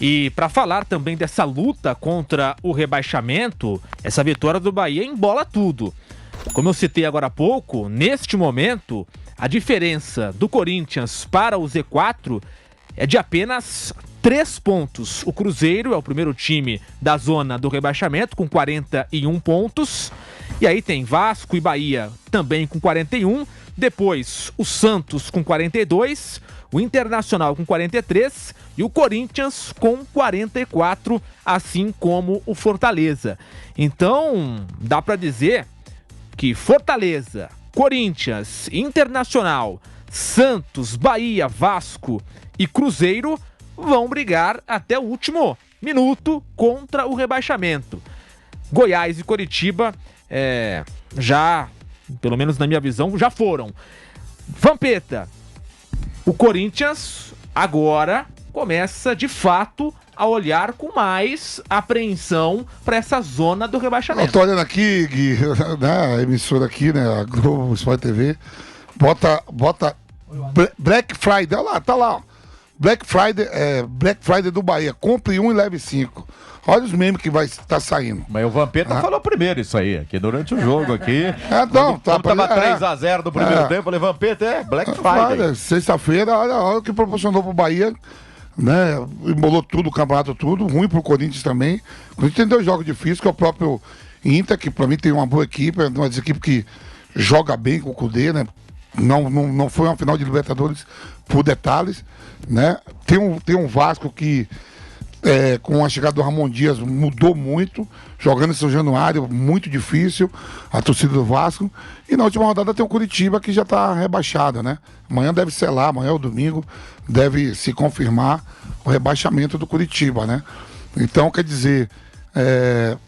E para falar também dessa luta contra o rebaixamento, essa vitória do Bahia embola tudo. Como eu citei agora há pouco, neste momento, a diferença do Corinthians para o Z4 é de apenas 3 pontos. O Cruzeiro é o primeiro time da zona do rebaixamento, com 41 pontos. E aí tem Vasco e Bahia também com 41. Depois, o Santos com 42, o Internacional com 43 e o Corinthians com 44, assim como o Fortaleza. Então, dá para dizer que Fortaleza, Corinthians, Internacional, Santos, Bahia, Vasco e Cruzeiro vão brigar até o último minuto contra o rebaixamento. Goiás e Coritiba já, pelo menos na minha visão, já foram. Vampeta, o Corinthians agora começa de fato a olhar com mais apreensão para essa zona do rebaixamento. Eu tô olhando aqui, Gui, né, a emissora aqui, né, a Globo Sport TV, bota Black Friday, olha lá, tá lá, ó. Black Friday do Bahia, compre 1 e leve 5. Olha os memes que vai estar saindo. Mas o Vampeta falou primeiro isso aí, aqui durante o jogo aqui. Não, quando tava 3-0 do primeiro tempo, eu falei, Vampeta, Black Friday. Sexta-feira, olha o que proporcionou pro Bahia, né? Embolou tudo, o campeonato tudo, ruim pro Corinthians também. O Corinthians tem 2 jogos difíceis, que é o próprio Inter, que pra mim tem uma boa equipe, é uma das equipes que joga bem com o Cudê, né? Não foi uma final de Libertadores por detalhes, né? Tem um Vasco que com a chegada do Ramon Dias mudou muito, jogando em São Januário, muito difícil, a torcida do Vasco. E na última rodada tem o Curitiba, que já está rebaixado, né? Amanhã deve selar, amanhã ou domingo, deve se confirmar o rebaixamento do Curitiba, né? Então, quer dizer,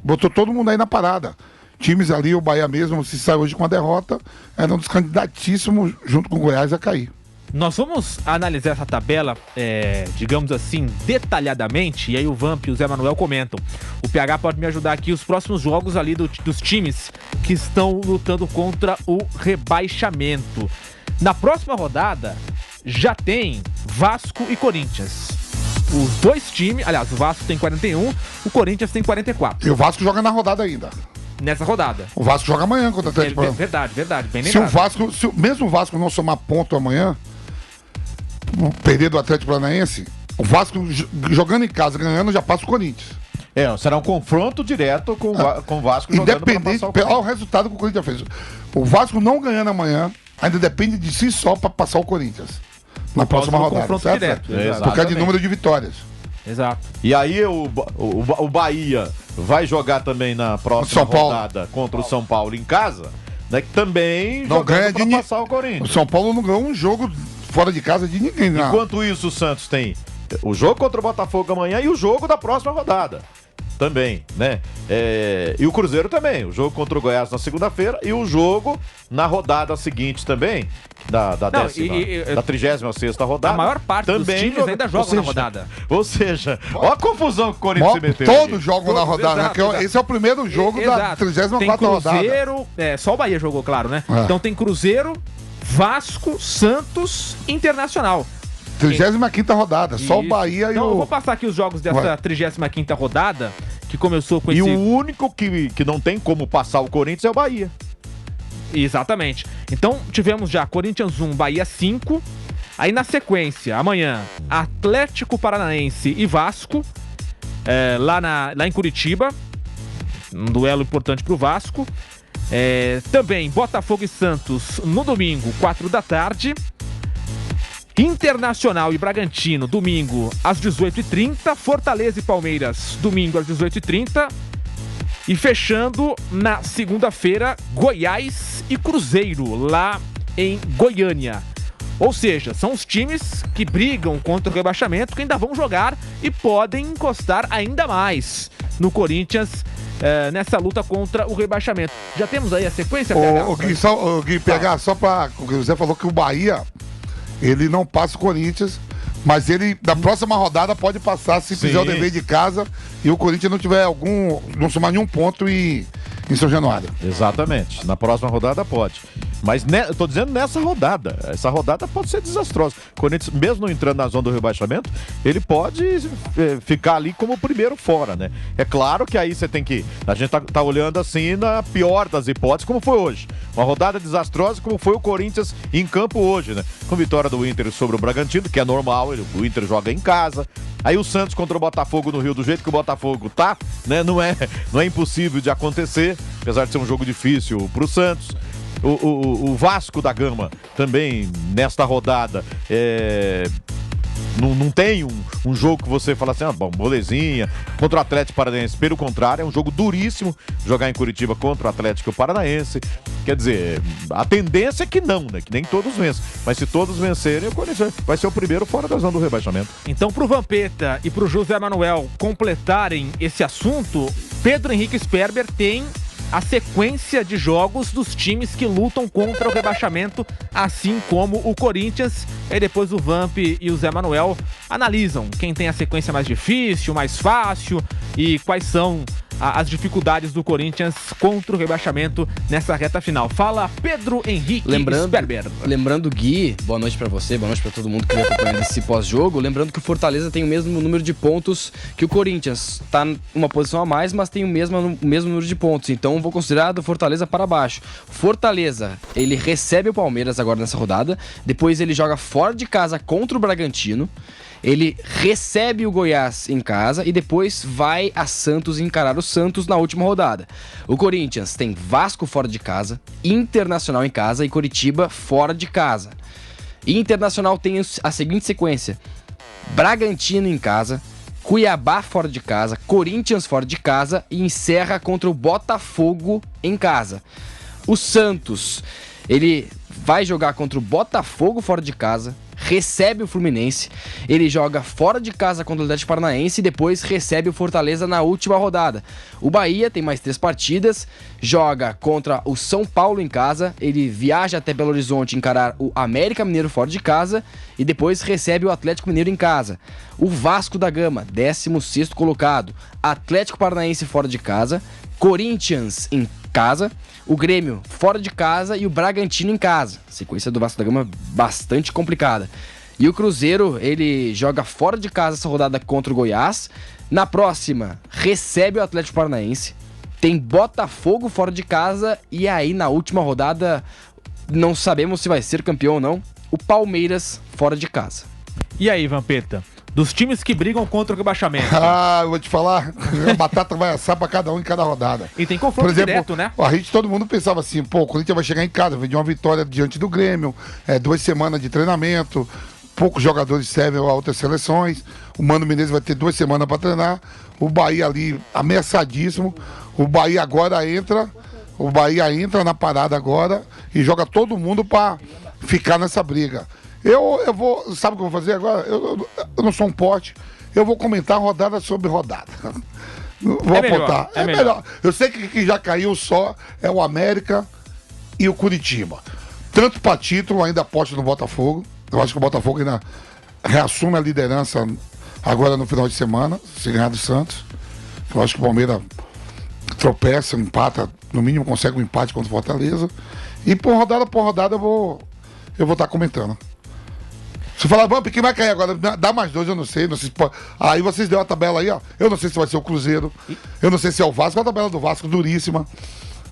botou todo mundo aí na parada. Times ali, o Bahia mesmo, se sai hoje com a derrota, era um dos candidatíssimos, junto com o Goiás, a cair. Nós vamos analisar essa tabela, digamos assim, detalhadamente, e aí o Vamp e o Zé Manuel comentam. O PH pode me ajudar aqui, os próximos jogos ali dos times que estão lutando contra o rebaixamento. Na próxima rodada, já tem Vasco e Corinthians. Os 2 times, aliás, o Vasco tem 41, o Corinthians tem 44. E o Vasco joga na rodada ainda. Nessa rodada. O Vasco joga amanhã contra o Atlético Paranaense. Verdade, bem lembrado. Mesmo o Vasco não somar ponto amanhã, perder do Atlético Paranaense, o Vasco jogando em casa, ganhando, já passa o Corinthians. Será um confronto direto com o Vasco jogando para passar o Corinthians. Olha o resultado que o Corinthians fez. O Vasco não ganhando amanhã, ainda depende de si só para passar o Corinthians. Na próxima rodada. Confronto certo? direto. Por causa de número de vitórias. Exato. E aí o Bahia vai jogar também na próxima rodada contra o São Paulo em casa, né? Que também não ganha para passar o Corinthians. O São Paulo não ganhou um jogo fora de casa de ninguém, não. Enquanto isso, o Santos tem o jogo contra o Botafogo amanhã e o jogo da próxima rodada. Também, né? E o Cruzeiro também. O jogo contra o Goiás na segunda-feira e o jogo na rodada seguinte também, da 36ª rodada. A maior parte também dos times ainda jogam na rodada. Ou seja, olha a confusão que o Corinthians se meteu. Todos jogam na rodada, exato, né? Esse é o primeiro jogo da 34ª rodada. Tem Cruzeiro, só o Bahia jogou, claro, né? Então tem Cruzeiro, Vasco, Santos, Internacional. 35ª rodada, só o Bahia então, eu vou passar aqui os jogos dessa 35ª rodada, que começou com esse... E o único que não tem como passar o Corinthians é o Bahia. Exatamente. Então, tivemos já Corinthians 1, Bahia 5. Aí, na sequência, amanhã, Atlético Paranaense e Vasco, lá em Curitiba. Um duelo importante pro Vasco. Também Botafogo e Santos no domingo, 4 da tarde. Internacional e Bragantino, domingo, às 18h30. Fortaleza e Palmeiras, domingo, às 18h30. E fechando na segunda-feira, Goiás e Cruzeiro, lá em Goiânia. Ou seja, são os times que brigam contra o rebaixamento, que ainda vão jogar e podem encostar ainda mais no Corinthians nessa luta contra o rebaixamento. Já temos aí a sequência, PH? O Gui, PH, só para... O que você falou que o Bahia... Ele não passa o Corinthians, mas ele, na próxima rodada, pode passar se fizer o dever de casa e o Corinthians não somar nenhum ponto em São Januário. Exatamente. Na próxima rodada pode. Mas eu tô dizendo nessa rodada. Essa rodada pode ser desastrosa. O Corinthians, mesmo não entrando na zona do rebaixamento, ele pode ficar ali como o primeiro fora, né? É claro que aí você tem que... A gente tá olhando assim na pior das hipóteses, como foi hoje. Uma rodada desastrosa como foi o Corinthians em campo hoje, né? Com vitória do Inter sobre o Bragantino, que é normal, o Inter joga em casa. Aí o Santos contra o Botafogo no Rio, do jeito que o Botafogo tá, né? Não é impossível de acontecer, apesar de ser um jogo difícil pro Santos. O Vasco da Gama também, nesta rodada, não tem um jogo que você fala assim, bom, molezinha, contra o Atlético Paranaense. Pelo contrário, é um jogo duríssimo jogar em Curitiba contra o Atlético Paranaense. Quer dizer, a tendência é que não, né? Que nem todos vencem. Mas se todos vencerem, o Corinthians vai ser o primeiro fora da zona do rebaixamento. Então, pro Vampeta e pro José Manuel completarem esse assunto, Pedro Henrique Sperber tem a sequência de jogos dos times que lutam contra o rebaixamento, assim como o Corinthians. E depois o Vamp e o Zé Manuel analisam quem tem a sequência mais difícil, mais fácil e quais são as dificuldades do Corinthians contra o rebaixamento nessa reta final. Fala Pedro Henrique Sperber. Lembrando, Gui, boa noite pra você, boa noite pra todo mundo que vem acompanhando esse pós-jogo. Lembrando que o Fortaleza tem o mesmo número de pontos que o Corinthians. Tá uma posição a mais, mas tem o mesmo número de pontos. Então vou considerar do Fortaleza para baixo. Fortaleza, ele recebe o Palmeiras agora nessa rodada. Depois ele joga fora de casa contra o Bragantino. Ele recebe o Goiás em casa e depois vai a Santos encarar o Santos na última rodada. O Corinthians tem Vasco fora de casa, Internacional em casa e Coritiba fora de casa. Internacional tem a seguinte sequência: Bragantino em casa, Cuiabá fora de casa, Corinthians fora de casa e encerra contra o Botafogo em casa. O Santos, ele vai jogar contra o Botafogo fora de casa, recebe o Fluminense, ele joga fora de casa contra o Atlético Paranaense e depois recebe o Fortaleza na última rodada. O Bahia tem mais 3 partidas, joga contra o São Paulo em casa, ele viaja até Belo Horizonte encarar o América Mineiro fora de casa e depois recebe o Atlético Mineiro em casa. O Vasco da Gama, 16º colocado, Atlético Paranaense fora de casa, Corinthians em casa, o Grêmio fora de casa e o Bragantino em casa. A sequência do Vasco da Gama bastante complicada. E o Cruzeiro, ele joga fora de casa essa rodada contra o Goiás. Na próxima, recebe o Atlético Paranaense. Tem Botafogo fora de casa. E aí, na última rodada, não sabemos se vai ser campeão ou não, o Palmeiras fora de casa. E aí, Vampeta? Dos times que brigam contra o rebaixamento. Eu vou te falar, a batata vai assar pra cada um em cada rodada. E tem confronto direto, né? Todo mundo pensava assim, o Corinthians vai chegar em casa, vai de uma vitória diante do Grêmio, 2 semanas de treinamento, poucos jogadores servem a outras seleções, o Mano Menezes vai ter 2 semanas pra treinar, o Bahia ali ameaçadíssimo, o Bahia entra na parada agora e joga todo mundo pra ficar nessa briga. Eu vou, sabe o que eu vou fazer agora? Eu não sou um pote, eu vou comentar rodada sobre rodada. Vou apontar. É melhor. Eu sei que já caiu só é o América e o Curitiba. Tanto para título, ainda aposto no Botafogo. Eu acho que o Botafogo ainda reassume a liderança agora no final de semana, se ganhar do Santos. Eu acho que o Palmeiras tropeça, empata, no mínimo consegue um empate contra o Fortaleza. E por rodada eu vou estar comentando. Se falar, vamos, quem vai cair agora? Dá mais 2, eu não sei. Aí vocês deu a tabela aí, ó. Eu não sei se vai ser o Cruzeiro. Eu não sei se é o Vasco. A tabela do Vasco, duríssima.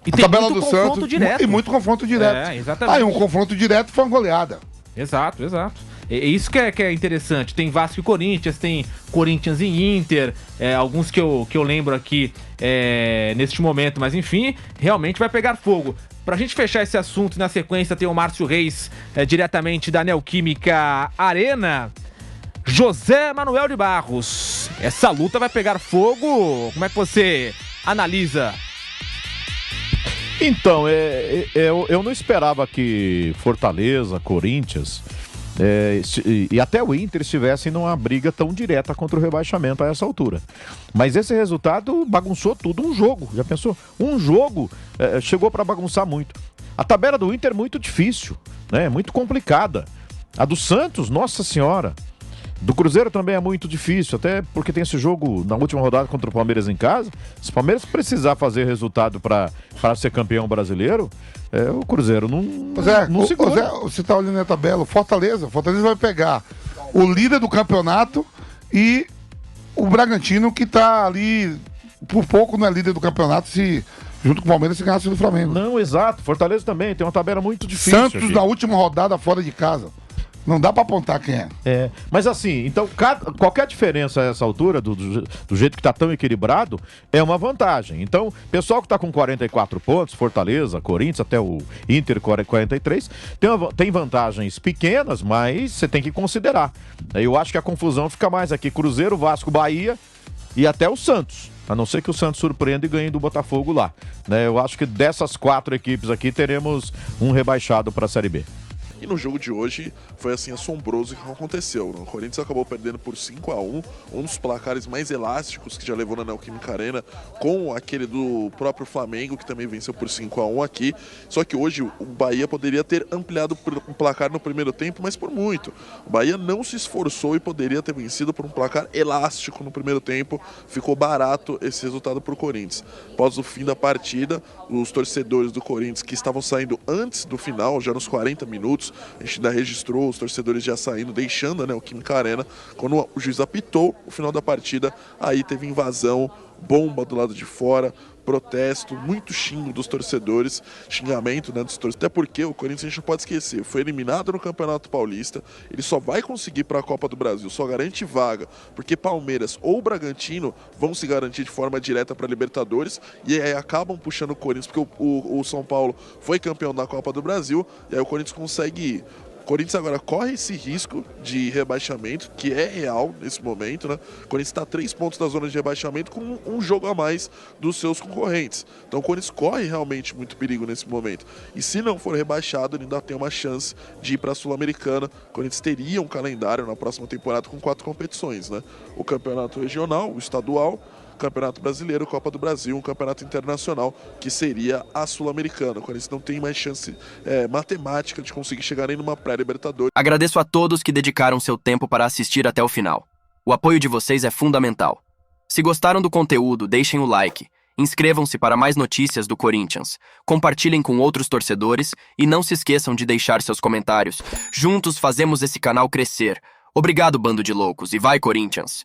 E a tem tabela muito do confronto Santos. Direto. E muito confronto direto. Exatamente. Aí um confronto direto foi uma goleada. Exato. É isso que é interessante. Tem Vasco e Corinthians, tem Corinthians e Inter, alguns que eu lembro aqui neste momento, mas enfim, realmente vai pegar fogo. Pra gente fechar esse assunto, na sequência tem o Márcio Reis, diretamente da Neoquímica Arena. José Manuel de Barros, essa luta vai pegar fogo? Como é que você analisa? Então, eu não esperava que Fortaleza, Corinthians e até o Inter estivessem numa briga tão direta contra o rebaixamento a essa altura. Mas esse resultado bagunçou tudo. Um jogo, já pensou? Um jogo chegou para bagunçar muito. A tabela do Inter é muito difícil, né? Muito complicada. A do Santos, nossa senhora. Do Cruzeiro também é muito difícil, até porque tem esse jogo na última rodada contra o Palmeiras em casa. Se o Palmeiras precisar fazer resultado para ser campeão brasileiro, o Cruzeiro não segura. Zé, você está olhando na tabela, o Fortaleza vai pegar o líder do campeonato e o Bragantino, que está ali, por pouco não é líder do campeonato, se junto com o Palmeiras se ganhasse do Flamengo. Não, exato. Fortaleza também tem uma tabela muito difícil. Santos na última rodada fora de casa. Não dá pra apontar quem é. Mas assim, então qualquer diferença a essa altura, do jeito que tá tão equilibrado, é uma vantagem. Então, pessoal que tá com 44 pontos, Fortaleza, Corinthians, até o Inter 43, tem vantagens pequenas, mas você tem que considerar. Eu acho que a confusão fica mais aqui. Cruzeiro, Vasco, Bahia e até o Santos. A não ser que o Santos surpreenda e ganhe do Botafogo lá. Eu acho que dessas 4 equipes aqui, teremos um rebaixado para a Série B. E no jogo de hoje foi assim assombroso o que aconteceu. O Corinthians acabou perdendo por 5-1, um dos placares mais elásticos que já levou na Neoquímica Arena, com aquele do próprio Flamengo, que também venceu por 5-1 aqui. Só que hoje o Bahia poderia ter ampliado o placar no primeiro tempo, mas por muito. O Bahia não se esforçou e poderia ter vencido por um placar elástico no primeiro tempo. Ficou barato esse resultado para o Corinthians. Após o fim da partida, os torcedores do Corinthians, que estavam saindo antes do final, já nos 40 minutos, a gente ainda registrou os torcedores já saindo, deixando a Neoquímica Arena. Quando o juiz apitou o final da partida, aí teve invasão, bomba do lado de fora, protesto, muito xingo dos torcedores, xingamento, dos torcedores. Até porque o Corinthians, a gente não pode esquecer, foi eliminado no Campeonato Paulista, ele só vai conseguir para a Copa do Brasil, só garante vaga, porque Palmeiras ou Bragantino vão se garantir de forma direta para Libertadores, e aí acabam puxando o Corinthians, porque o São Paulo foi campeão da Copa do Brasil, e aí o Corinthians consegue ir. O Corinthians agora corre esse risco de rebaixamento, que é real nesse momento, né? O Corinthians está a 3 pontos da zona de rebaixamento com um jogo a mais dos seus concorrentes. Então o Corinthians corre realmente muito perigo nesse momento. E se não for rebaixado, ele ainda tem uma chance de ir para a Sul-Americana. O Corinthians teria um calendário na próxima temporada com 4 competições, né? O Campeonato Regional, o Estadual, Campeonato Brasileiro, Copa do Brasil, um campeonato internacional, que seria a Sul-Americana. O Corinthians não tem mais chance matemática de conseguir chegar nem numa pré-Libertadores. Agradeço a todos que dedicaram seu tempo para assistir até o final. O apoio de vocês é fundamental. Se gostaram do conteúdo, deixem o like, inscrevam-se para mais notícias do Corinthians, compartilhem com outros torcedores e não se esqueçam de deixar seus comentários. Juntos fazemos esse canal crescer. Obrigado, bando de loucos, e vai, Corinthians!